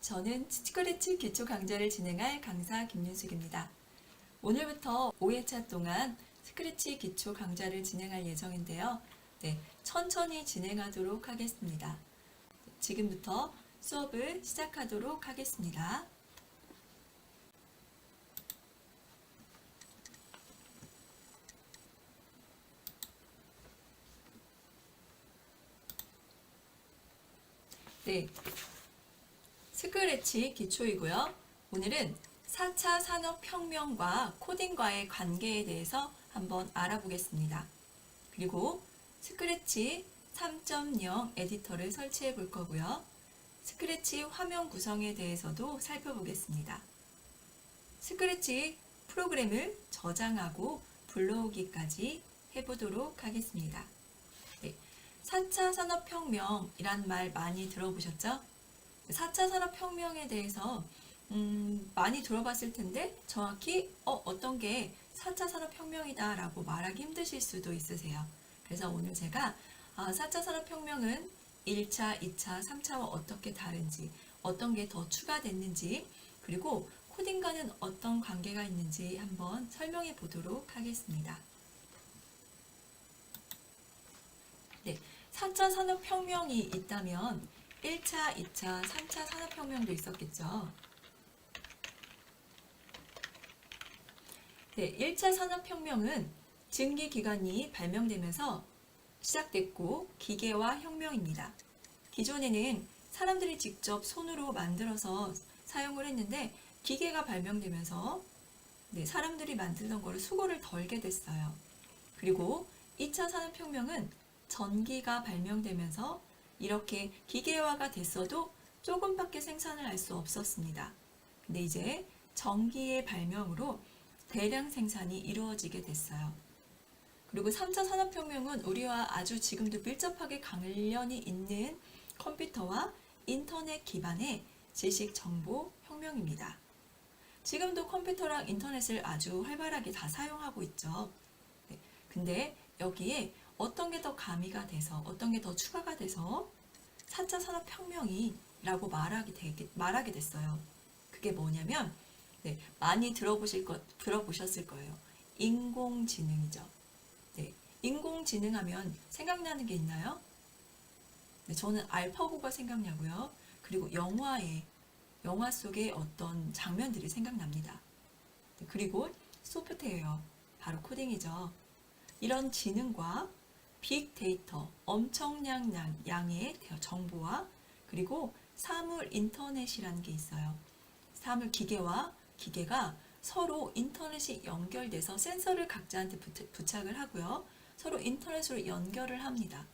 저는 스크래치 기초 강좌를 진행할 강사 김윤숙입니다. 오늘부터 5회차 동안 스크래치 기초 강좌를 진행할 예정인데요. 천천히 진행하도록 하겠습니다. 지금부터 수업을 시작하도록 하겠습니다. 스크래치 기초이고요. 오늘은 4차 산업혁명과 코딩과의 관계에 대해서 한번 알아보겠습니다. 그리고 스크래치 3.0 에디터를 설치해 볼 거고요. 스크래치 화면 구성에 대해서도 살펴보겠습니다. 스크래치 프로그램을 저장하고 불러오기까지 해보도록 하겠습니다. 4차 산업혁명이란 말 많이 들어보셨죠? 4차 산업혁명에 대해서 많이 들어봤을 텐데 정확히 어떤 게 4차 산업혁명이다 라고 말하기 힘드실 수도 있으세요. 그래서 오늘 제가 4차 산업혁명은 1차, 2차, 3차와 어떻게 다른지, 어떤 게 더 추가됐는지, 그리고 코딩과는 어떤 관계가 있는지 한번 설명해 보도록 하겠습니다. 4차 산업혁명이 있다면 1차, 2차, 3차 산업혁명도 있었겠죠. 1차 산업혁명은 증기기관이 발명되면서 시작됐고 기계화 혁명입니다. 기존에는 사람들이 직접 손으로 만들어서 사용을 했는데 기계가 발명되면서 사람들이 만들던 거를 수고를 덜게 됐어요. 그리고 2차 산업혁명은 전기가 발명되면서 이렇게 기계화가 됐어도 조금밖에 생산을 할 수 없었습니다. 근데 이제 전기의 발명으로 대량 생산이 이루어지게 됐어요. 그리고 3차 산업혁명은 우리와 아주 지금도 밀접하게 관련이 있는 컴퓨터와 인터넷 기반의 지식 정보 혁명입니다. 지금도 컴퓨터랑 인터넷을 아주 활발하게 다 사용하고 있죠. 근데 여기에 어떤 게 더 가미가 돼서 어떤 게 더 추가가 돼서 4차 산업혁명이라고 말하게 됐어요. 그게 뭐냐면 많이 들어보셨을 거예요. 인공지능이죠. 인공지능 하면 생각나는 게 있나요? 저는 알파고가 생각나고요. 그리고 영화 속의 어떤 장면들이 생각납니다. 그리고 소프트웨어, 바로 코딩이죠. 이런 지능과 빅데이터, 엄청난 양의 정보와 그리고 사물 인터넷이라는 게 있어요. 사물 기계와 기계가 서로 인터넷이 연결돼서 센서를 각자한테 부착을 하고요. 서로 인터넷으로 연결을 합니다.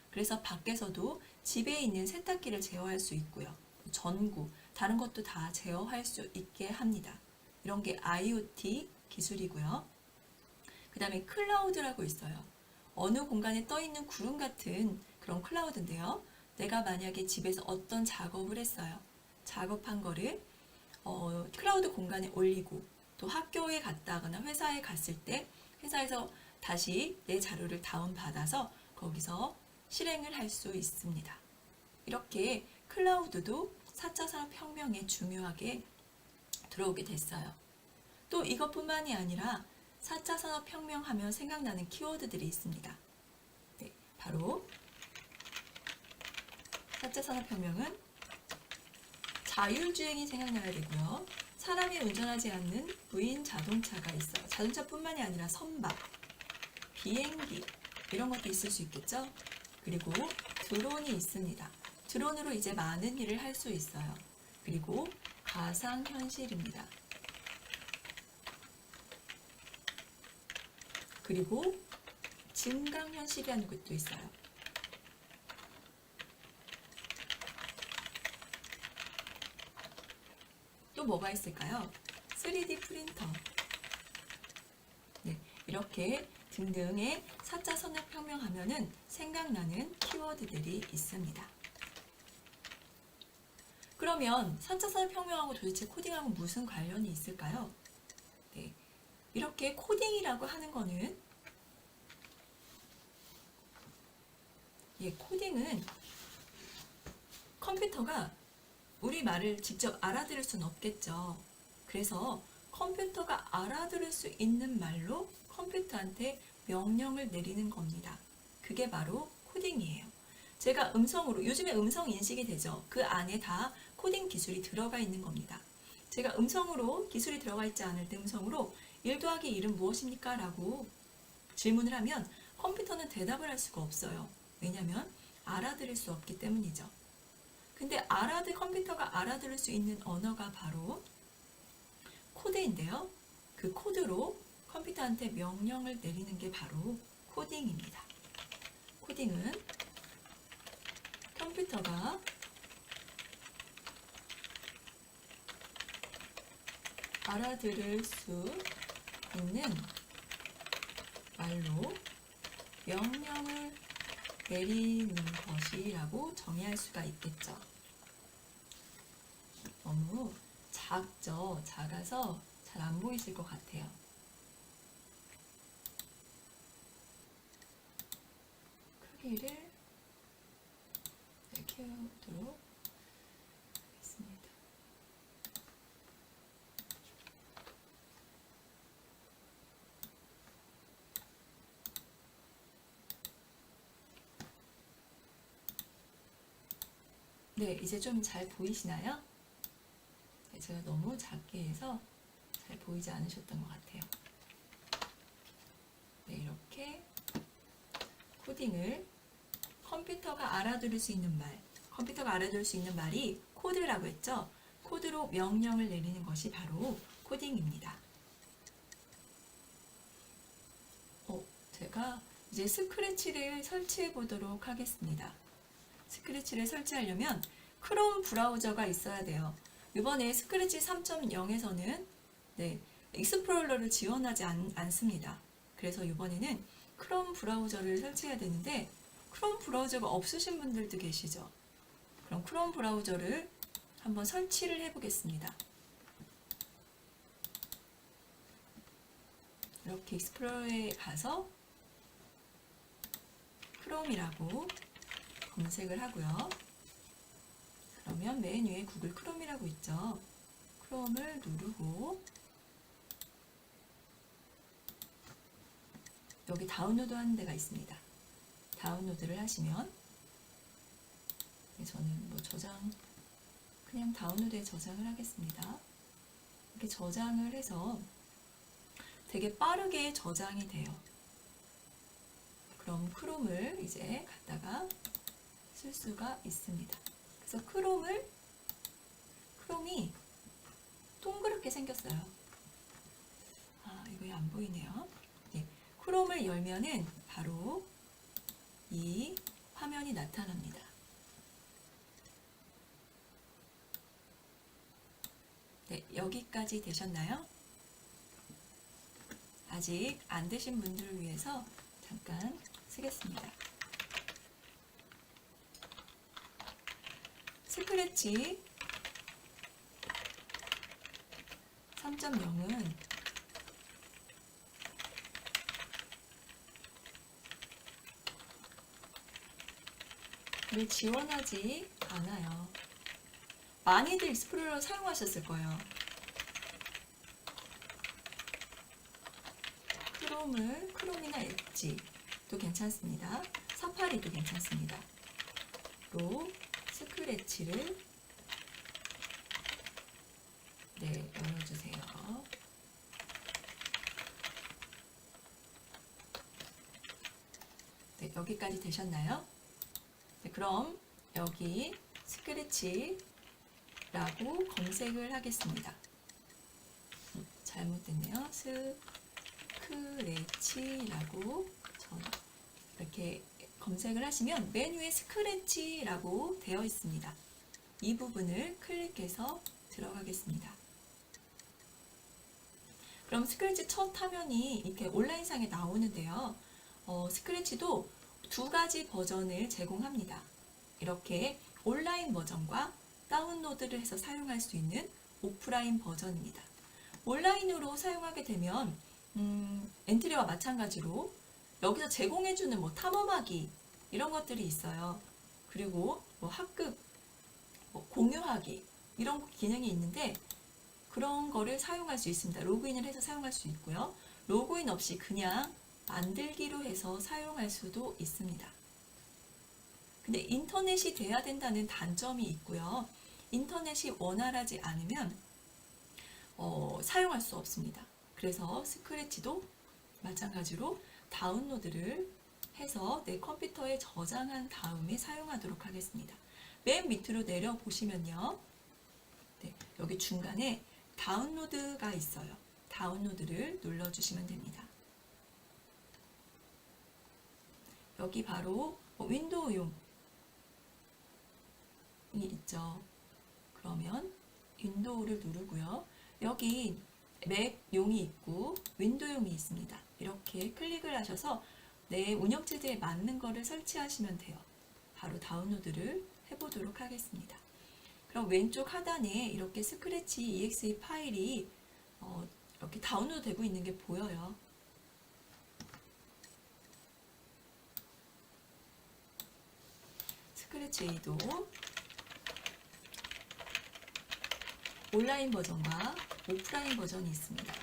그래서 밖에서도 집에 있는 세탁기를 제어할 수 있고요. 전구, 다른 것도 다 제어할 수 있게 합니다. 이런 게 IoT 기술이고요. 그 다음에 클라우드라고 있어요. 어느 공간에 떠 있는 구름 같은 그런 클라우드인데요. 내가 만약에 집에서 어떤 작업을 했어요. 작업한 거를 클라우드 공간에 올리고 또 학교에 갔다거나 회사에 갔을 때 회사에서 다시 내 자료를 다운받아서 거기서 실행을 할 수 있습니다. 이렇게 클라우드도 4차 산업혁명에 중요하게 들어오게 됐어요. 또 이것뿐만이 아니라 4차 산업혁명 하면 생각나는 키워드들이 있습니다. 바로 4차 산업혁명은 자율주행이 생각나야 되고요. 사람이 운전하지 않는 무인 자동차가 있어요. 자동차뿐만이 아니라 선박, 비행기 이런 것도 있을 수 있겠죠. 그리고 드론이 있습니다. 드론으로 이제 많은 일을 할 수 있어요. 그리고 가상현실입니다. 그리고 증강현실이라는 것도 있어요. 또 뭐가 있을까요? 3D 프린터. 이렇게 등등의 4차 산업혁명 하면은 생각나는 키워드들이 있습니다. 그러면 4차 산업혁명하고 도대체 코딩하고 무슨 관련이 있을까요? 이렇게 코딩이라고 하는 거는 코딩은 컴퓨터가 우리 말을 직접 알아들을 수는 없겠죠. 그래서 컴퓨터가 알아들을 수 있는 말로 컴퓨터한테 명령을 내리는 겁니다. 그게 바로 코딩이에요. 제가 음성으로, 요즘에 음성 인식이 되죠. 그 안에 다 코딩 기술이 들어가 있는 겁니다. 제가 음성으로, 기술이 들어가 있지 않을 때 음성으로 1 더하기 1은 무엇입니까? 라고 질문을 하면 컴퓨터는 대답을 할 수가 없어요. 왜냐하면 알아들을 수 없기 때문이죠. 근데 컴퓨터가 알아들을 수 있는 언어가 바로 코드인데요. 그 코드로 컴퓨터한테 명령을 내리는 게 바로 코딩입니다. 코딩은 컴퓨터가 알아들을 수 있는 말로 명령을 내리는 것이라고 정의할 수가 있겠죠. 너무 작죠? 작아서 잘 안 보이실 것 같아요. 크기를 키워보도록 하겠습니다. 네, 이제 좀 잘 보이시나요? 네, 제가 너무 작게 해서 잘 보이지 않으셨던 것 같아요. 네, 이렇게 코딩을 컴퓨터가 알아들을 수 있는 말, 컴퓨터가 알아들을 수 있는 말이 코드라고 했죠? 코드로 명령을 내리는 것이 바로 코딩입니다. 제가 이제 스크래치를 설치해 보도록 하겠습니다. 스크래치를 설치하려면 크롬 브라우저가 있어야 돼요. 이번에 스크래치 3.0에서는 익스플로러를 지원하지 않습니다. 그래서 이번에는 크롬 브라우저를 설치해야 되는데 크롬 브라우저가 없으신 분들도 계시죠. 그럼 크롬 브라우저를 한번 설치를 해보겠습니다. 이렇게 익스플로러에 가서 크롬이라고 검색을 하고요. 그러면 맨 위에 구글 크롬이라고 있죠. 크롬을 누르고 여기 다운로드 하는 데가 있습니다. 다운로드를 하시면 저는 뭐 그냥 다운로드에 저장을 하겠습니다. 이렇게 저장을 해서 되게 빠르게 저장이 돼요. 그럼 크롬을 이제 갖다가 쓸 수가 있습니다. 그래서 크롬이 동그랗게 생겼어요. 이거 안 보이네요. 네, 크롬을 열면은 바로 이 화면이 나타납니다. 네, 여기까지 되셨나요? 아직 안 되신 분들을 위해서 잠깐 쓰겠습니다. 스크래치 3.0은 지원하지 않아요. 많이들 익스플로러 사용하셨을 거예요. 크롬이나 엣지도 괜찮습니다. 사파리도 괜찮습니다. 로 스크래치를 열어주세요. 네, 여기까지 되셨나요? 네, 그럼 여기 스크래치라고 검색을 하겠습니다. 잘못됐네요. 스크래치라고 이렇게 검색을 하시면 맨 위에 스크래치라고 되어 있습니다. 이 부분을 클릭해서 들어가겠습니다. 그럼 스크래치 첫 화면이 이렇게 온라인상에 나오는데요. 스크래치도 2가지 버전을 제공합니다. 이렇게 온라인 버전과 다운로드를 해서 사용할 수 있는 오프라인 버전입니다. 온라인으로 사용하게 되면 엔트리와 마찬가지로 여기서 제공해주는 탐험하기 이런 것들이 있어요. 그리고 학급, 공유하기 이런 기능이 있는데 그런 거를 사용할 수 있습니다. 로그인을 해서 사용할 수 있고요. 로그인 없이 그냥 만들기로 해서 사용할 수도 있습니다. 근데 인터넷이 돼야 된다는 단점이 있고요. 인터넷이 원활하지 않으면 사용할 수 없습니다. 그래서 스크래치도 마찬가지로 다운로드를 해서 내 컴퓨터에 저장한 다음에 사용하도록 하겠습니다. 맨 밑으로 내려 보시면요. 네, 여기 중간에 다운로드가 있어요. 다운로드를 눌러주시면 됩니다. 여기 바로 윈도우용이 있죠. 그러면 윈도우를 누르고요. 여기 맥용이 있고 윈도우용이 있습니다. 이렇게 클릭을 하셔서 내 운영체제에 맞는 거를 설치하시면 돼요. 바로 다운로드를 해보도록 하겠습니다. 그럼 왼쪽 하단에 이렇게 스크래치 exe 파일이 이렇게 다운로드 되고 있는 게 보여요. 스크래치도 온라인 버전과 오프라인 버전이 있습니다.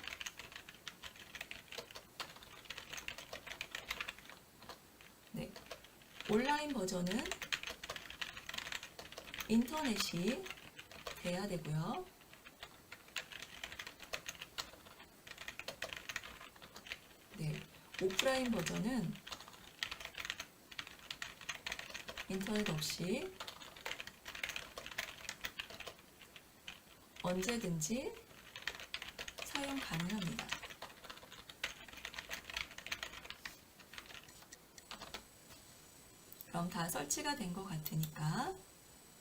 네, 온라인 버전은 인터넷이 돼야 되고요. 네, 오프라인 버전은 인터넷 없이 언제든지 사용 가능합니다. 그럼 다 설치가 된 것 같으니까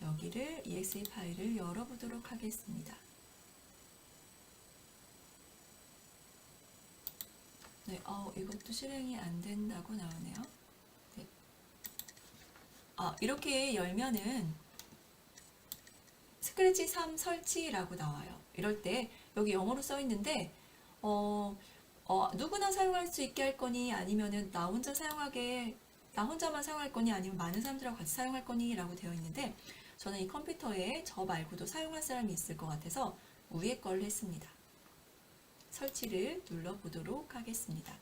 여기를 exe 파일을 열어보도록 하겠습니다. 네, 이것도 실행이 안 된다고 나오네요. 네. 이렇게 열면은 스크래치 3 설치라고 나와요. 이럴 때 여기 영어로 써 있는데 누구나 사용할 수 있게 할 거니 아니면은 나 혼자만 사용할 거니 아니면 많은 사람들하고 같이 사용할 거니 라고 되어 있는데 저는 이 컴퓨터에 저 말고도 사용할 사람이 있을 것 같아서 위에 걸 했습니다. 설치를 눌러보도록 하겠습니다.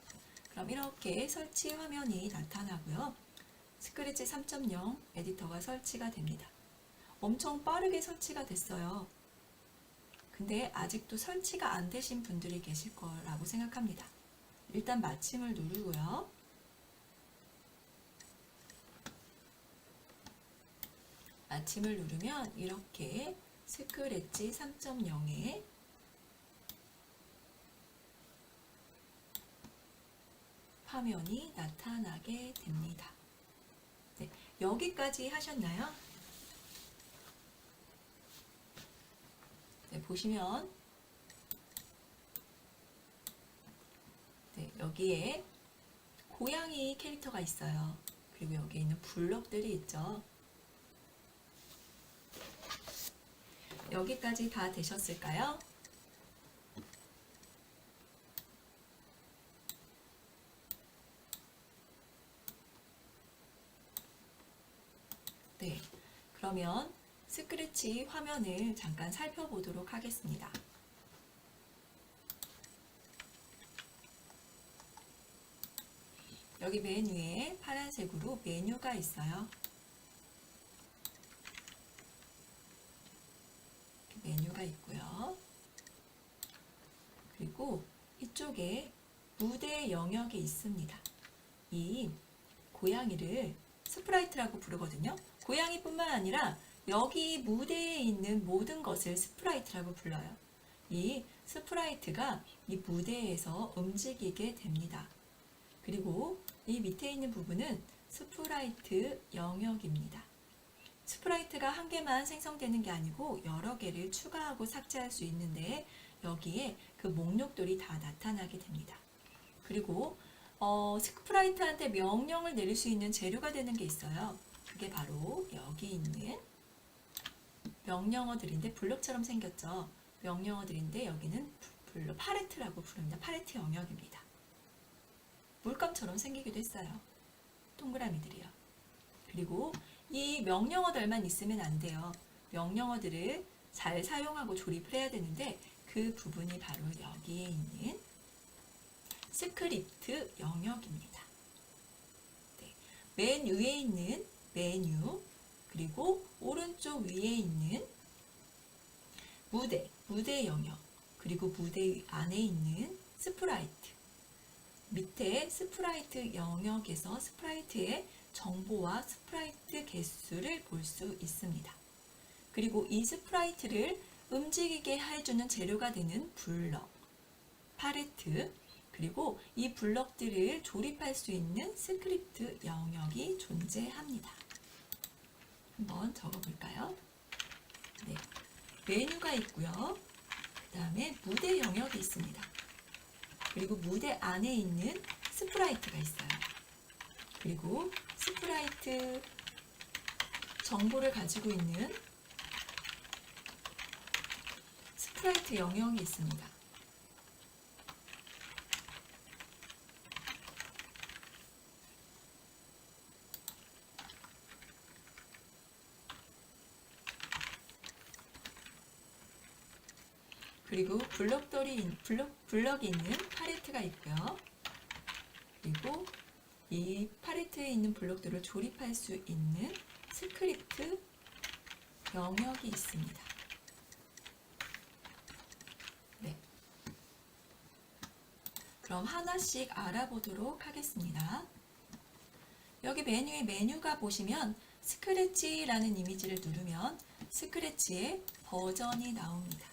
그럼 이렇게 설치 화면이 나타나고요. 스크래치 3.0 에디터가 설치가 됩니다. 엄청 빠르게 설치가 됐어요. 근데 아직도 설치가 안 되신 분들이 계실 거라고 생각합니다. 일단 마침을 누르고요. 마침을 누르면 이렇게 스크래치 3.0에 화면이 나타나게 됩니다. 네, 여기까지 하셨나요? 네, 보시면 네, 여기에 고양이 캐릭터가 있어요. 그리고 여기에 있는 블럭들이 있죠. 여기까지 다 되셨을까요? 네, 그러면 스크래치 화면을 잠깐 살펴보도록 하겠습니다. 여기 맨 위에 파란색으로 메뉴가 있어요. 메뉴가 있고요. 그리고 이쪽에 무대 영역이 있습니다. 이 고양이를 스프라이트라고 부르거든요. 고양이뿐만 아니라 여기 무대에 있는 모든 것을 스프라이트라고 불러요. 이 스프라이트가 이 무대에서 움직이게 됩니다. 그리고 이 밑에 있는 부분은 스프라이트 영역입니다. 스프라이트가 한 개만 생성되는 게 아니고 여러 개를 추가하고 삭제할 수 있는데 여기에 그 목록들이 다 나타나게 됩니다. 그리고 스프라이트한테 명령을 내릴 수 있는 재료가 되는 게 있어요. 그게 바로 여기 있는 명령어들인데 블록처럼 생겼죠. 명령어들인데 여기는 파레트라고 부릅니다. 파레트 영역입니다. 물감처럼 생기기도 했어요. 동그라미들이요. 그리고 이 명령어들만 있으면 안 돼요. 명령어들을 잘 사용하고 조립을 해야 되는데 그 부분이 바로 여기에 있는 스크립트 영역입니다. 네. 맨 위에 있는 메뉴, 그리고 오른쪽 위에 있는 무대 영역, 그리고 무대 안에 있는 스프라이트, 밑에 스프라이트 영역에서 스프라이트의 정보와 스프라이트 개수를 볼 수 있습니다. 그리고 이 스프라이트를 움직이게 해주는 재료가 되는 블럭, 팔레트, 그리고 이 블럭들을 조립할 수 있는 스크립트 영역이 존재합니다. 한번 적어볼까요? 네, 메뉴가 있고요. 그 다음에 무대 영역이 있습니다. 그리고 무대 안에 있는 스프라이트가 있어요. 그리고 스프라이트 정보를 가지고 있는 스프라이트 영역이 있습니다. 그리고 블럭이 있는 팔레트가 있고요. 그리고 이 팔레트에 있는 블럭들을 조립할 수 있는 스크립트 영역이 있습니다. 네. 그럼 하나씩 알아보도록 하겠습니다. 여기 메뉴에 메뉴가 보시면 스크래치라는 이미지를 누르면 스크래치의 버전이 나옵니다.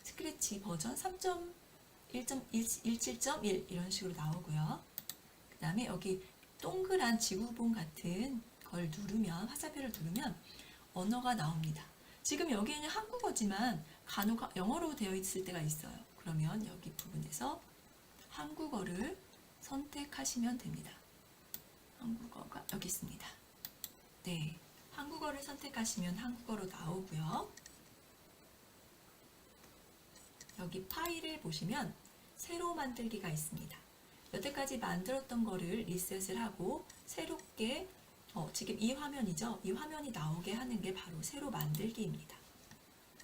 스크래치 버전 3.1.17.1 이런 식으로 나오고요. 그 다음에 여기 동그란 지구본 같은 걸 누르면, 화살표를 누르면 언어가 나옵니다. 지금 여기는 한국어지만 간혹 영어로 되어 있을 때가 있어요. 그러면 여기 부분에서 한국어를 선택하시면 됩니다. 한국어가 여기 있습니다. 네, 한국어를 선택하시면 한국어로 나오고요. 여기 파일을 보시면 새로 만들기가 있습니다. 여태까지 만들었던 거를 리셋을 하고 새롭게 지금 이 화면이죠. 이 화면이 나오게 하는 게 바로 새로 만들기입니다.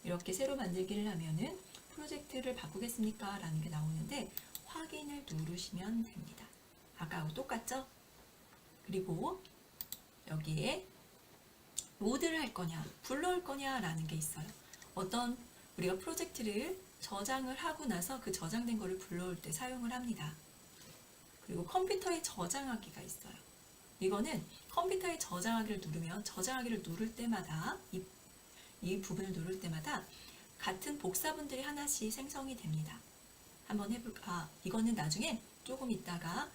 이렇게 새로 만들기를 하면은 프로젝트를 바꾸겠습니까? 라는 게 나오는데 확인을 누르시면 됩니다. 아까하고 똑같죠? 그리고 여기에 로드를 할 거냐, 불러올 거냐 라는 게 있어요. 어떤 우리가 프로젝트를 저장을 하고 나서 그 저장된 거를 불러올 때 사용을 합니다. 그리고 컴퓨터에 저장하기가 있어요. 이거는 컴퓨터에 저장하기를 누르면 저장하기를 누를 때마다 이 부분을 누를 때마다 같은 복사본들이 하나씩 생성이 됩니다. 한번 해볼까? 이거는 나중에 조금 있다가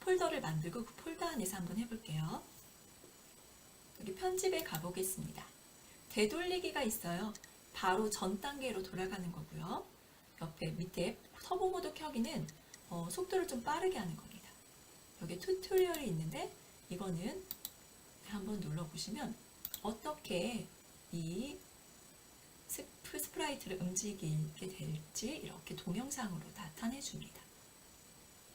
폴더를 만들고 그 폴더 안에서 한번 해볼게요. 여기 편집에 가보겠습니다. 되돌리기가 있어요. 바로 전 단계로 돌아가는 거고요. 옆에 밑에 터보 모드 켜기는 속도를 좀 빠르게 하는 겁니다. 여기 튜토리얼이 있는데 이거는 한번 눌러보시면 어떻게 이 스프라이트를 움직이게 될지 이렇게 동영상으로 나타내 줍니다.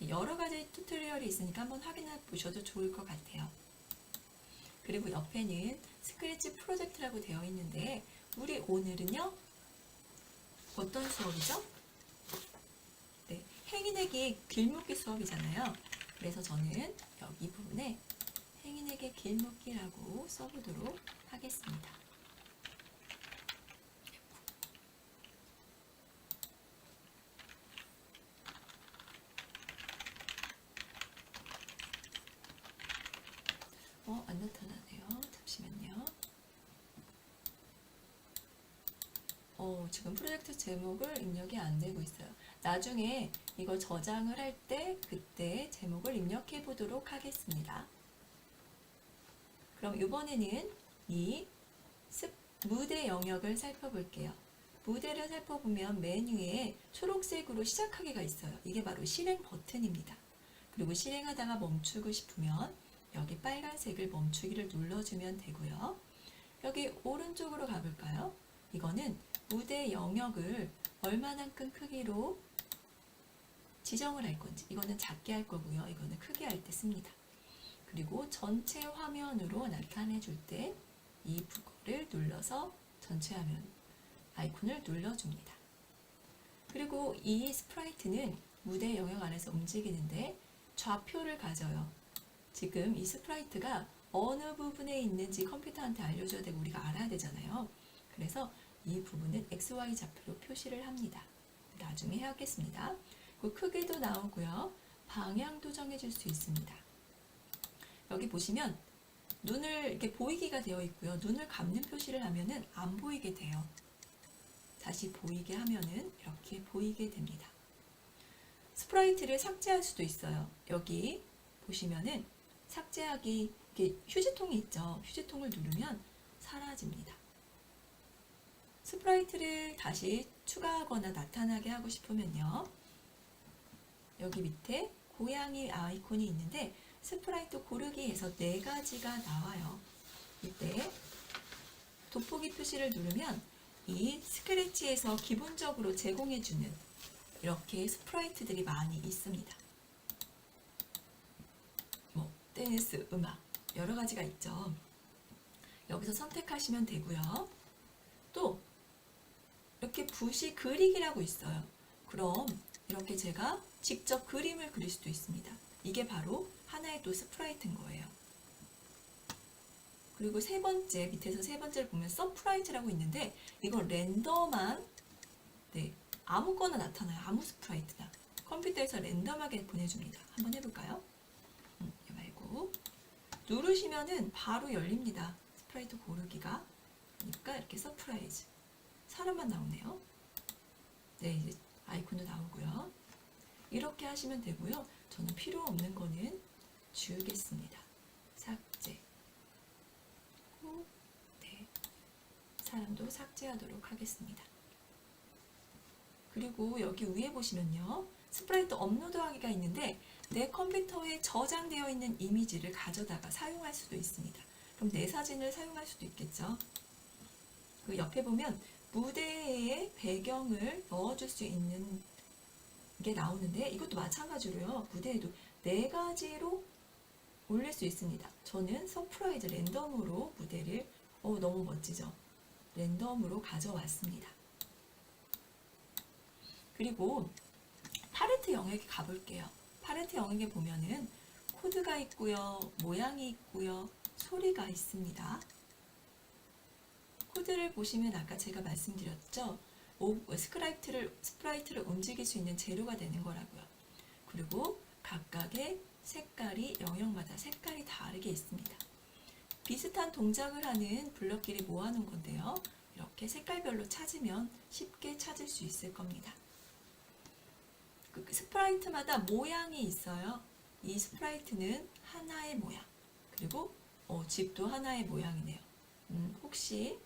여러 가지 튜토리얼이 있으니까 한번 확인해 보셔도 좋을 것 같아요. 그리고 옆에는 스크래치 프로젝트라고 되어 있는데 우리 오늘은요 어떤 수업이죠? 네, 행인에게 길묶기 수업이잖아요. 그래서 저는 여기 부분에 행인에게 길묶기라고 써보도록 하겠습니다. 안 나타나네요. 잠시만요. 지금 프로젝트 제목을 입력이 안 되고 있어요. 나중에 이걸 저장을 할 때 그때 제목을 입력해 보도록 하겠습니다. 그럼 이번에는 이 무대 영역을 살펴볼게요. 무대를 살펴보면 메뉴에 초록색으로 시작하기가 있어요. 이게 바로 실행 버튼입니다. 그리고 실행하다가 멈추고 싶으면 여기 빨간색을 멈추기를 눌러주면 되고요. 여기 오른쪽으로 가볼까요? 이거는 무대 영역을 얼마나 큰 크기로 지정을 할 건지, 이거는 작게 할 거고요. 이거는 크게 할 때 씁니다. 그리고 전체 화면으로 나타내 줄 때 이 를 눌러서 전체 화면 아이콘을 눌러줍니다. 그리고 이 스프라이트는 무대 영역 안에서 움직이는데 좌표를 가져요. 지금 이 스프라이트가 어느 부분에 있는지 컴퓨터한테 알려줘야 되고 우리가 알아야 되잖아요. 그래서 이 부분은 XY 좌표로 표시를 합니다. 나중에 해야겠습니다. 그 크기도 나오고요. 방향도 정해줄 수 있습니다. 여기 보시면 눈을 이렇게 보이기가 되어 있고요. 눈을 감는 표시를 하면은 안 보이게 돼요. 다시 보이게 하면은 이렇게 보이게 됩니다. 스프라이트를 삭제할 수도 있어요. 여기 보시면은 삭제하기 이렇게 휴지통이 있죠. 휴지통을 누르면 사라집니다. 스프라이트를 다시 추가하거나 나타나게 하고 싶으면요. 여기 밑에 고양이 아이콘이 있는데 스프라이트 고르기에서 4가지가 나와요. 이때 돋보기 표시를 누르면 이 스크래치에서 기본적으로 제공해주는 이렇게 스프라이트들이 많이 있습니다. 댄스, 음악 여러 가지가 있죠. 여기서 선택하시면 되고요. 또 이렇게 붓이 그리기라고 있어요. 그럼 이렇게 제가 직접 그림을 그릴 수도 있습니다. 이게 바로 하나의 또 스프라이트인 거예요. 그리고 세 번째, 밑에서 세 번째를 보면 서프라이트라고 있는데 이건 랜덤한 아무거나 나타나요. 아무 스프라이트나 컴퓨터에서 랜덤하게 보내줍니다. 한번 해볼까요? 이거 말고 누르시면은 바로 열립니다. 스프라이트 고르기가. 그러니까 이렇게 서프라이즈 사람만 나오네요. 네, 이제 아이콘도 나오고요. 이렇게 하시면 되고요. 저는 필요 없는 거는 지우겠습니다. 삭제. 네, 사람도 삭제하도록 하겠습니다. 그리고 여기 위에 보시면요. 스프라이트 업로드하기가 있는데 내 컴퓨터에 저장되어 있는 이미지를 가져다가 사용할 수도 있습니다. 그럼 내 사진을 사용할 수도 있겠죠. 그 옆에 보면 무대에 배경을 넣어줄 수 있는 게 나오는데 이것도 마찬가지로요. 무대에도 4가지로 올릴 수 있습니다. 저는 서프라이즈 랜덤으로 무대를 너무 멋지죠. 랜덤으로 가져왔습니다. 그리고 팔레트 영역에 가볼게요. 팔레트 영역에 보면은 코드가 있고요. 모양이 있고요. 소리가 있습니다. 코드를 보시면 아까 제가 말씀드렸죠. 스프라이트를 움직일 수 있는 재료가 되는 거라고요. 그리고 각각의 색깔이 영역마다 색깔이 다르게 있습니다. 비슷한 동작을 하는 블럭끼리 모아놓은 건데요. 이렇게 색깔별로 찾으면 쉽게 찾을 수 있을 겁니다. 그 스프라이트마다 모양이 있어요. 이 스프라이트는 하나의 모양. 그리고 집도 하나의 모양이네요. 혹시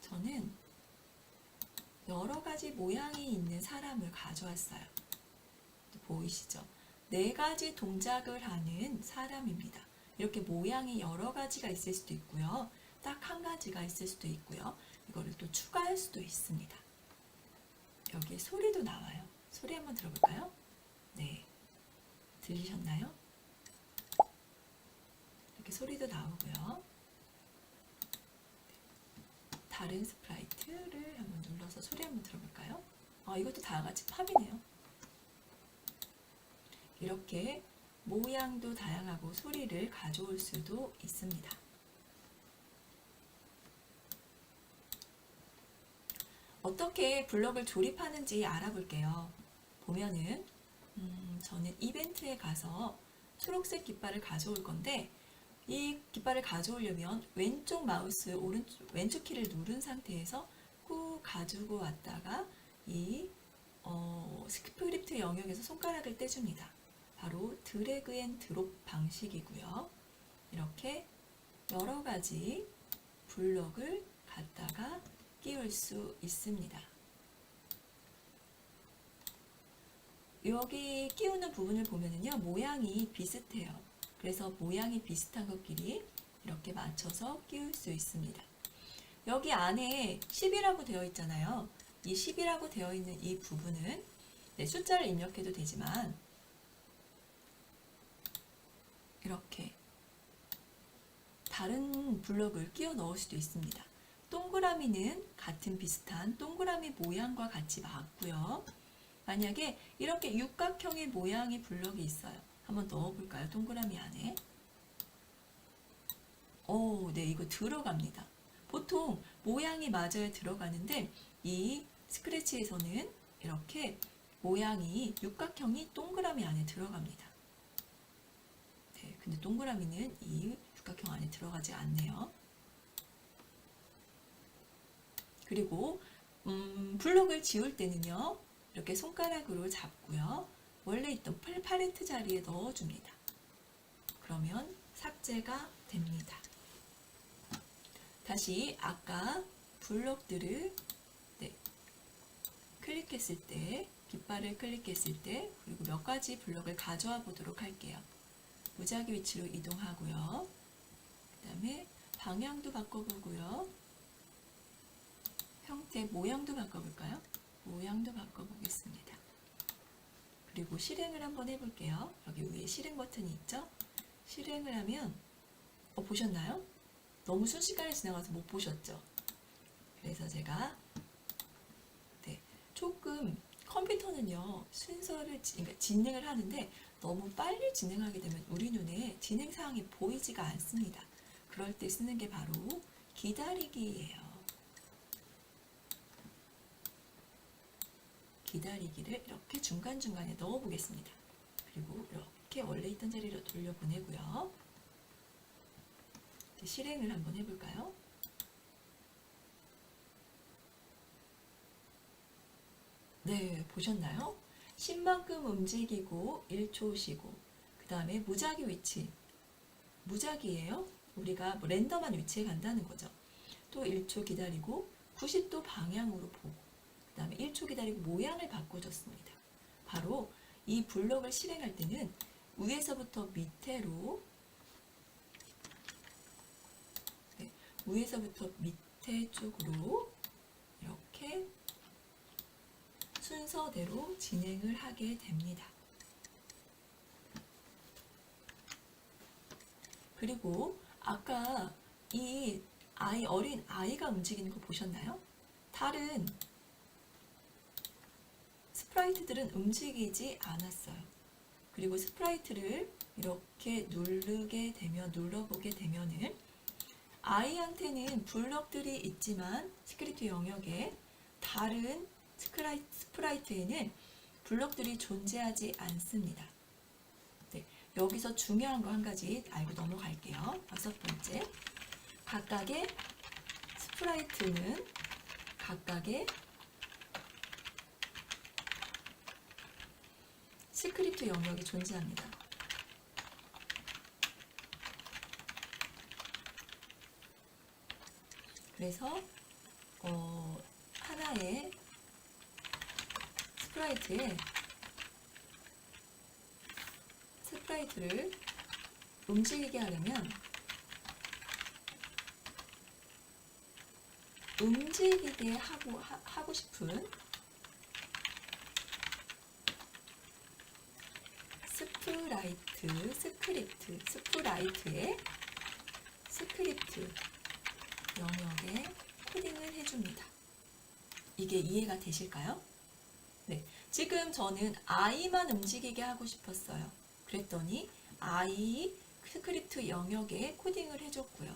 저는 여러 가지 모양이 있는 사람을 가져왔어요. 보이시죠? 4가지 동작을 하는 사람입니다. 이렇게 모양이 여러 가지가 있을 수도 있고요. 딱 한 가지가 있을 수도 있고요. 이거를 또 추가할 수도 있습니다. 여기에 소리도 나와요. 소리 한번 들어볼까요? 네. 들리셨나요? 이렇게 소리도 나오고요. 다른 스프라이트를 한번 눌러서 소리 한번 들어볼까요? 이것도 다 같이 팝이네요. 이렇게 모양도 다양하고 소리를 가져올 수도 있습니다. 어떻게 블럭을 조립하는지 알아볼게요. 보면은 저는 이벤트에 가서 초록색 깃발을 가져올 건데 이 깃발을 가져오려면 왼쪽 마우스 왼쪽 키를 누른 상태에서 꾹 가지고 왔다가 이 스크립트 영역에서 손가락을 떼줍니다. 바로 드래그 앤 드롭 방식이고요. 이렇게 여러 가지 블럭을 갖다가 끼울 수 있습니다. 여기 끼우는 부분을 보면은요, 모양이 비슷해요. 그래서 모양이 비슷한 것끼리 이렇게 맞춰서 끼울 수 있습니다. 여기 안에 10이라고 되어 있잖아요. 이 10이라고 되어 있는 이 부분은 숫자를 입력해도 되지만 이렇게 다른 블럭을 끼워 넣을 수도 있습니다. 동그라미는 같은 비슷한 동그라미 모양과 같이 맞고요. 만약에 이렇게 육각형의 모양의 블럭이 있어요. 한번 넣어볼까요? 동그라미 안에. 네, 이거 들어갑니다. 보통 모양이 맞아야 들어가는데 이 스크래치에서는 이렇게 모양이 육각형이 동그라미 안에 들어갑니다. 네, 근데 동그라미는 이 육각형 안에 들어가지 않네요. 그리고 블럭을 지울 때는요. 이렇게 손가락으로 잡고요. 원래 있던 팔레트 자리에 넣어줍니다. 그러면 삭제가 됩니다. 다시 아까 블럭들을 클릭했을 때, 깃발을 클릭했을 때, 그리고 몇 가지 블럭을 가져와 보도록 할게요. 무작위 위치로 이동하고요. 그 다음에 방향도 바꿔보고요. 형태, 모양도 바꿔볼까요? 모양도 바꿔보겠습니다. 그리고 실행을 한번 해볼게요. 여기 위에 실행 버튼이 있죠? 실행을 하면 보셨나요? 너무 순식간에 지나가서 못 보셨죠? 그래서 제가 조금 컴퓨터는요 순서를 그러니까 진행을 하는데 너무 빨리 진행하게 되면 우리 눈에 진행 사항이 보이지가 않습니다. 그럴 때 쓰는 게 바로 기다리기예요. 기다리기를 이렇게 중간중간에 넣어 보겠습니다. 그리고 이렇게 원래 있던 자리로 돌려보내고요. 실행을 한번 해볼까요? 네, 보셨나요? 10만큼 움직이고 1초 쉬고 그 다음에 무작위 위치 무작위예요. 우리가 뭐 랜덤한 위치에 간다는 거죠. 또 1초 기다리고 90도 방향으로 보고 그 다음에 1초 기다리고 모양을 바꿔줬습니다. 바로 이 블럭을 실행할 때는 위에서부터 밑으로 위에서부터 밑에 쪽으로 이렇게 순서대로 진행을 하게 됩니다. 그리고 아까 이 어린 아이가 움직이는 거 보셨나요? 다른 스프라이트들은 움직이지 않았어요. 그리고 스프라이트를 이렇게 눌러보게 되면은 아이한테는 블럭들이 있지만 스크립트 영역에 다른 스프라이트에는 블럭들이 존재하지 않습니다. 네, 여기서 중요한 거 한 가지 알고 넘어갈게요. 6번째, 각각의 스프라이트는 각각의 스크립트 영역이 존재합니다. 그래서 하나의 스프라이트를 움직이게 하려면 움직이게 하고 싶은 스프라이트의 스크립트 영역에 코딩을 해줍니다. 이게 이해가 되실까요? 네, 지금 저는 아이만 움직이게 하고 싶었어요. 그랬더니 아이 스크립트 영역에 코딩을 해줬고요.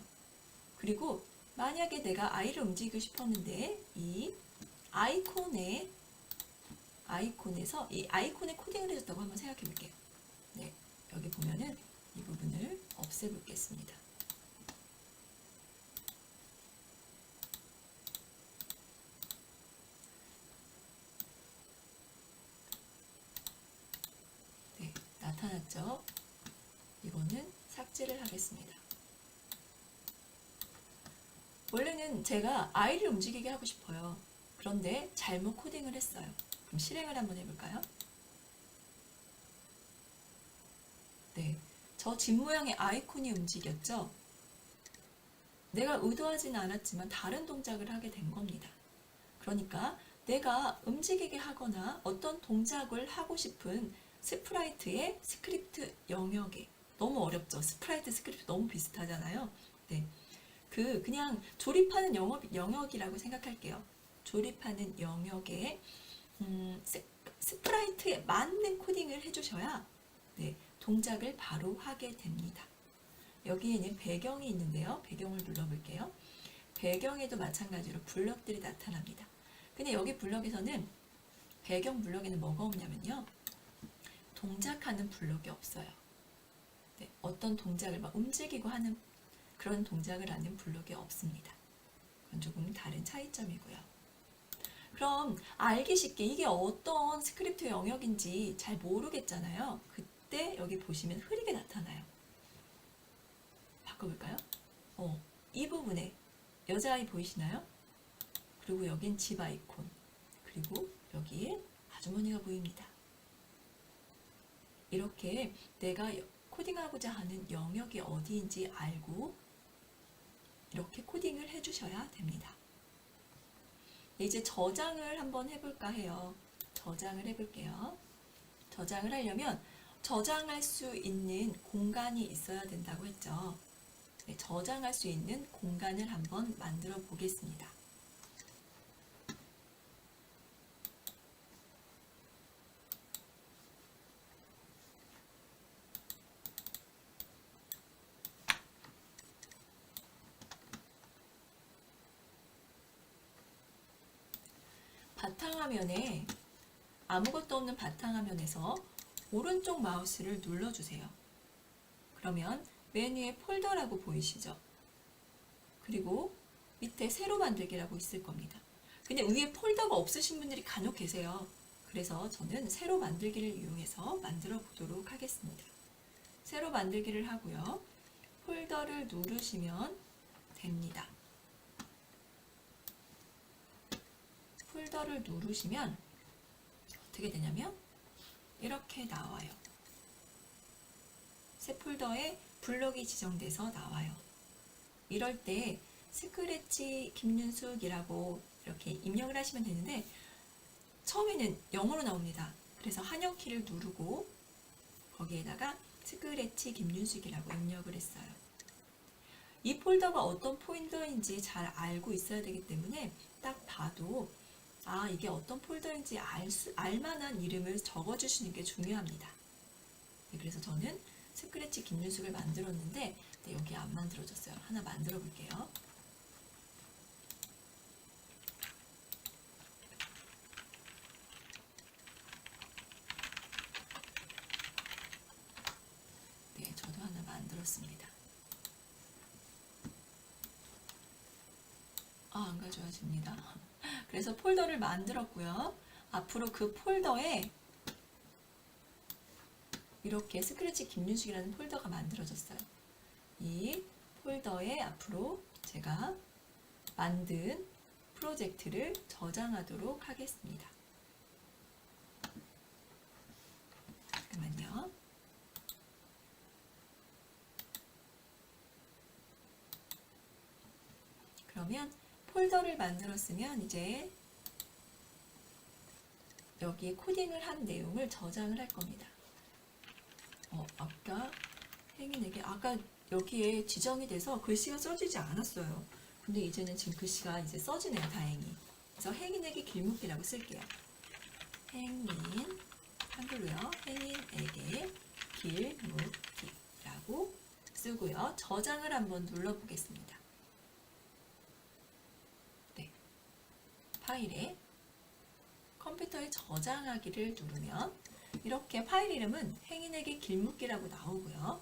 그리고 만약에 내가 아이를 움직이고 싶었는데 이 아이콘에서 이 아이콘에 코딩을 해줬다고 한번 생각해 볼게요. 네, 여기 보면은 이 부분을 없애보겠습니다. 네, 나타났죠? 이거는 삭제를 하겠습니다. 원래는 제가 아이를 움직이게 하고 싶어요. 그런데 잘못 코딩을 했어요. 그럼 실행을 한번 해볼까요? 네, 저 집 모양의 아이콘이 움직였죠? 내가 의도하지는 않았지만 다른 동작을 하게 된 겁니다. 그러니까 내가 움직이게 하거나 어떤 동작을 하고 싶은 스프라이트의 스크립트 영역에 너무 어렵죠? 스프라이트 스크립트 너무 비슷하잖아요. 네. 그냥 조립하는 영역이라고 생각할게요. 조립하는 영역에 스프라이트에 맞는 코딩을 해주셔야 네, 동작을 바로 하게 됩니다. 여기에는 배경이 있는데요. 배경을 눌러볼게요. 배경에도 마찬가지로 블럭들이 나타납니다. 근데 여기 블럭에서는 배경 블럭에는 뭐가 없냐면요. 동작하는 블럭이 없어요. 네, 어떤 동작을 막 움직이고 하는 그런 동작을 하는 블럭이 없습니다. 그건 조금 다른 차이점이고요. 그럼 알기 쉽게 이게 어떤 스크립트 영역인지 잘 모르겠잖아요. 그때 여기 보시면 흐리게 나타나요. 바꿔볼까요? 이 부분에 여자아이 보이시나요? 그리고 여긴 집 아이콘, 그리고 여기에 아주머니가 보입니다. 이렇게 내가 코딩하고자 하는 영역이 어디인지 알고 이렇게 코딩을 해주셔야 됩니다. 이제 저장을 한번 해볼까 해요. 저장을 해볼게요. 저장을 하려면 저장할 수 있는 공간이 있어야 된다고 했죠. 네, 저장할 수 있는 공간을 한번 만들어 보겠습니다. 바탕화면에 아무것도 없는 바탕화면에서 오른쪽 마우스를 눌러주세요. 그러면 메뉴에 폴더라고 보이시죠? 그리고 밑에 새로 만들기라고 있을 겁니다. 근데 위에 폴더가 없으신 분들이 간혹 계세요. 그래서 저는 새로 만들기를 이용해서 만들어 보도록 하겠습니다. 새로 만들기를 하고요. 폴더를 누르시면 됩니다. 폴더를 누르시면 어떻게 되냐면 이렇게 나와요. 새 폴더에 블럭이 지정돼서 나와요. 이럴 때 스크래치 김윤숙이라고 이렇게 입력을 하시면 되는데 처음에는 영어로 나옵니다. 그래서 한영키를 누르고 거기에다가 스크래치 김윤숙이라고 입력을 했어요. 이 폴더가 어떤 폴더인지 잘 알고 있어야 되기 때문에 딱 봐도 이게 어떤 폴더인지 알 만한 이름을 적어주시는 게 중요합니다. 네, 그래서 저는 스크래치 김윤숙을 만들었는데 네, 여기 안 만들어졌어요. 하나 만들어 볼게요. 네, 저도 하나 만들었습니다. 안 가져와집니다. 그래서 폴더를 만들었고요. 앞으로 그 폴더에 이렇게 스크래치 김윤숙이라는 폴더가 만들어졌어요. 이 폴더에 앞으로 제가 만든 프로젝트를 저장하도록 하겠습니다. 잠깐만요. 그러면 폴더를 만들었으면 이제 여기에 코딩을 한 내용을 저장을 할 겁니다. 아까 행인에게 아까 여기에 지정이 돼서 글씨가 써지지 않았어요. 근데 이제는 지금 글씨가 이제 써지네요, 다행히. 그래서 행인에게 길목이라고 쓸게요. 행인, 한글로요. 행인에게 길목이라고 쓰고요. 저장을 한번 눌러보겠습니다. 네, 파일에 컴퓨터에 저장하기를 누르면 이렇게 파일 이름은 행인에게 길목이라고 나오고요.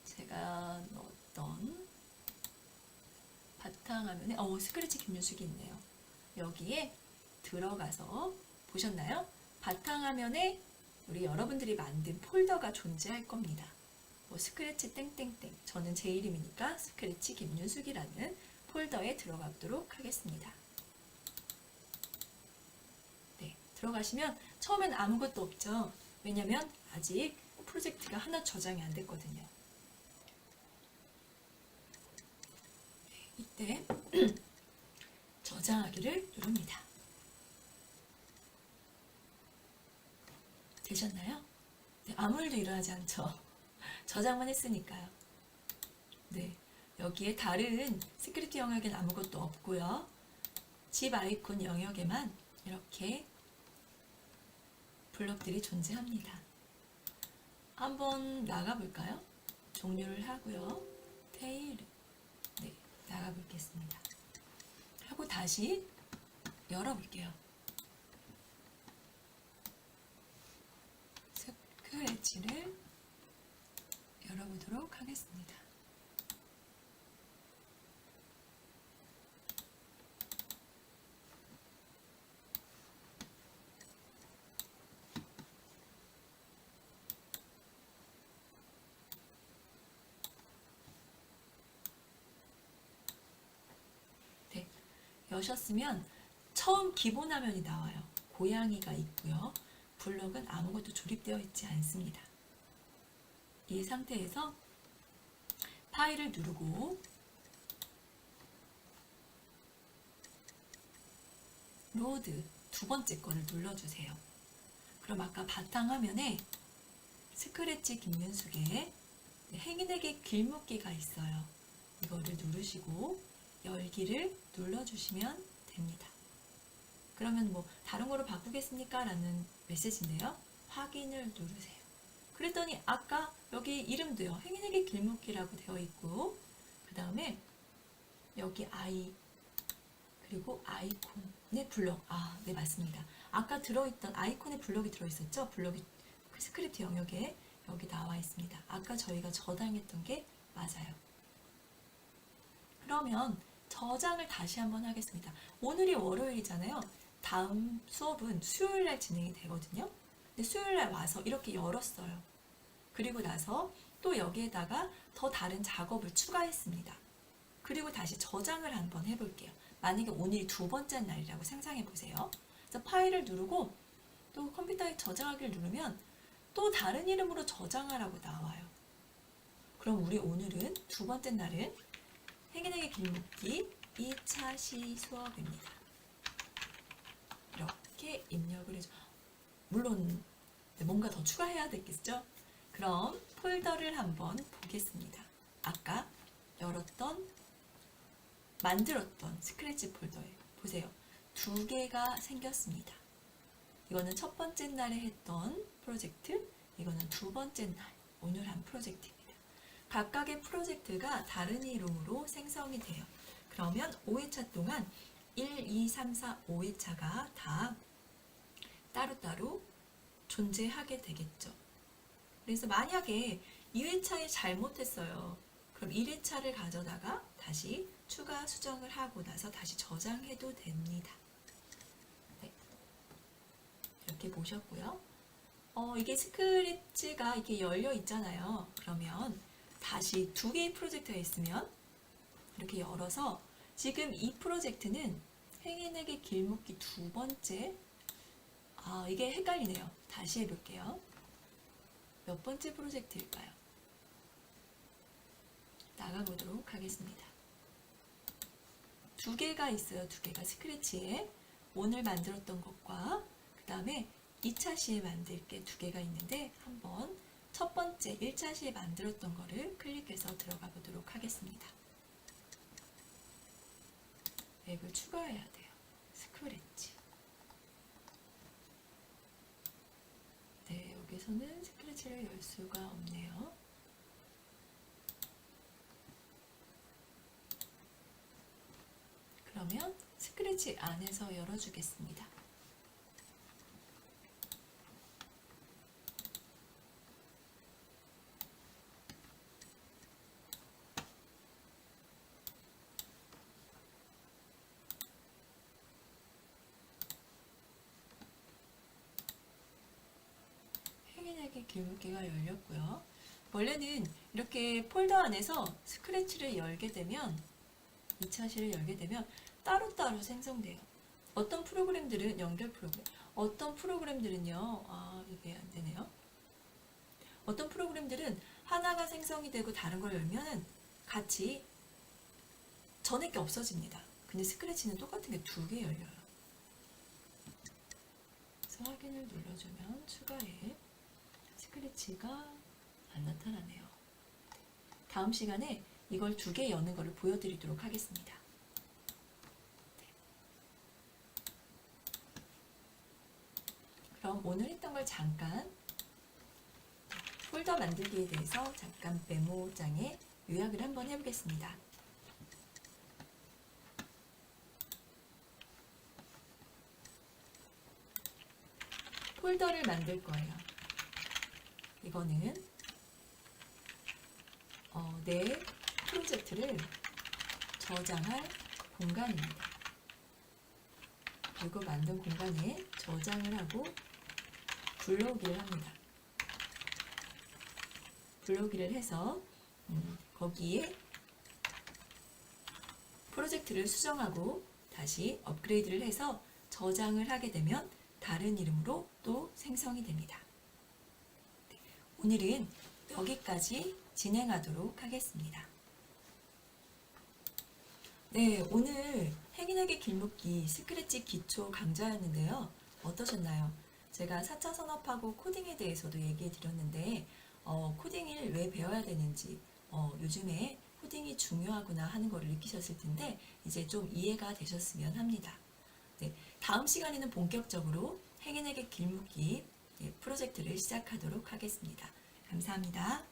제가 넣었던 바탕화면에 스크래치 김윤숙이 있네요. 여기에 들어가서 보셨나요? 바탕화면에 우리 여러분들이 만든 폴더가 존재할 겁니다. 스크래치 땡땡땡, 저는 제 이름이니까 스크래치 김윤숙이라는 폴더에 들어가도록 하겠습니다. 네, 들어가시면 처음엔 아무것도 없죠. 왜냐면 아직 프로젝트가 하나 저장이 안 됐거든요. 네, 이때 저장하기를 누릅니다. 되셨나요? 네, 아무 일도 일어나지 않죠. 저장만 했으니까요. 네, 여기에 다른 스크립트 영역엔 아무것도 없고요. 집 아이콘 영역에만 이렇게 블럭들이 존재합니다. 한번 나가볼까요? 종료를 하고요. 테일, 네, 나가보겠습니다. 하고 다시 열어볼게요. 스크래치를 열어보도록 하겠습니다. 네, 여셨으면 처음 기본 화면이 나와요. 고양이가 있고요. 블럭은 아무것도 조립되어 있지 않습니다. 이 상태에서 파일을 누르고 로드 두 번째 거를 눌러주세요. 그럼 아까 바탕화면에 스크래치 김윤숙의 행인에게 길묶기가 있어요. 이거를 누르시고 열기를 눌러주시면 됩니다. 그러면 뭐 다른 거로 바꾸겠습니까? 라는 메시지인데요. 확인을 누르세요. 그랬더니 아까 여기 이름도요. 행인에게 길묶기라고 되어 있고 그 다음에 여기 아이 그리고 아이콘의 블럭. 아, 네, 맞습니다. 아까 들어있던 아이콘의 블럭이 들어있었죠? 블럭이 그 스크립트 영역에 여기 나와 있습니다. 아까 저희가 저장했던 게 맞아요. 그러면 저장을 다시 한번 하겠습니다. 오늘이 월요일이잖아요. 다음 수업은 수요일날 진행이 되거든요. 근데 수요일날 와서 이렇게 열었어요. 그리고 나서 또 여기에다가 더 다른 작업을 추가했습니다. 그리고 다시 저장을 한번 해볼게요. 만약에 오늘이 두 번째 날이라고 상상해 보세요. 그래서 파일을 누르고 또 컴퓨터에 저장하기를 누르면 또 다른 이름으로 저장하라고 나와요. 그럼 우리 오늘은 두 번째 날은 행인에게 길묶기 2차 시 수업입니다. 이렇게 입력을 해줘. 물론 뭔가 더 추가해야 되겠죠? 그럼 폴더를 한번 보겠습니다. 아까 만들었던 스크래치 폴더에 보세요. 두 개가 생겼습니다. 이거는 첫 번째 날에 했던 프로젝트, 이거는 두 번째 날, 오늘 한 프로젝트입니다. 각각의 프로젝트가 다른 이름으로 생성이 돼요. 그러면 5회차 동안 1, 2, 3, 4, 5회차가 다 따로따로 존재하게 되겠죠. 그래서 만약에 2회차에 잘못했어요. 그럼 1회차를 가져다가 다시 추가 수정을 하고 나서 다시 저장해도 됩니다. 네. 이렇게 보셨고요. 이게 스크래치가 이렇게 열려 있잖아요. 그러면 다시 두 개의 프로젝트가 있으면 이렇게 열어서 지금 이 프로젝트는 행인에게 길묶기 두 번째 이게 헷갈리네요. 다시 해볼게요. 몇 번째 프로젝트일까요? 나가보도록 하겠습니다. 두 개가 있어요. 두 개가 스크래치에 오늘 만들었던 것과 그 다음에 2차 시에 만들 게 두 개가 있는데 한번 첫 번째 1차 시에 만들었던 거를 클릭해서 들어가 보도록 하겠습니다. 앱을 추가해야 돼요. 스크래치. 네, 여기서는 스크래치를 열 수가 없네요. 그러면 스크래치 안에서 열어주겠습니다. 행인에게 길묶기가 열렸고요. 원래는 이렇게 폴더 안에서 스크래치를 열게 되면 2차 시를 열게 되면 따로따로 생성돼요. 어떤 프로그램들은 연결 프로그램, 어떤 프로그램들은요, 이게 안 되네요. 어떤 프로그램들은 하나가 생성이 되고 다른 걸 열면은 같이 전에 게 없어집니다. 근데 스크래치는 똑같은 게 두 개 열려요. 그래서 확인을 눌러주면 추가해. 스크래치가 안 나타나네요. 다음 시간에 이걸 2개 여는 것을 보여드리도록 하겠습니다. 그럼 오늘 했던 걸 잠깐 폴더 만들기에 대해서 잠깐 메모장에 요약을 한번 해보겠습니다. 폴더를 만들 거예요. 이거는 내 프로젝트를 저장할 공간입니다. 그리고 만든 공간에 저장을 하고 불러오기를 합니다. 불러오기를 해서 거기에 프로젝트를 수정하고 다시 업그레이드를 해서 저장을 하게 되면 다른 이름으로 또 생성이 됩니다. 오늘은 여기까지 진행하도록 하겠습니다. 네, 오늘 행인에게 길묶기 스크래치 기초 강좌였는데요. 어떠셨나요? 제가 4차 산업하고 코딩에 대해서도 얘기해 드렸는데 코딩을 왜 배워야 되는지 요즘에 코딩이 중요하구나 하는 것을 느끼셨을 텐데 이제 좀 이해가 되셨으면 합니다. 네, 다음 시간에는 본격적으로 행인에게 길묶기 프로젝트를 시작하도록 하겠습니다. 감사합니다.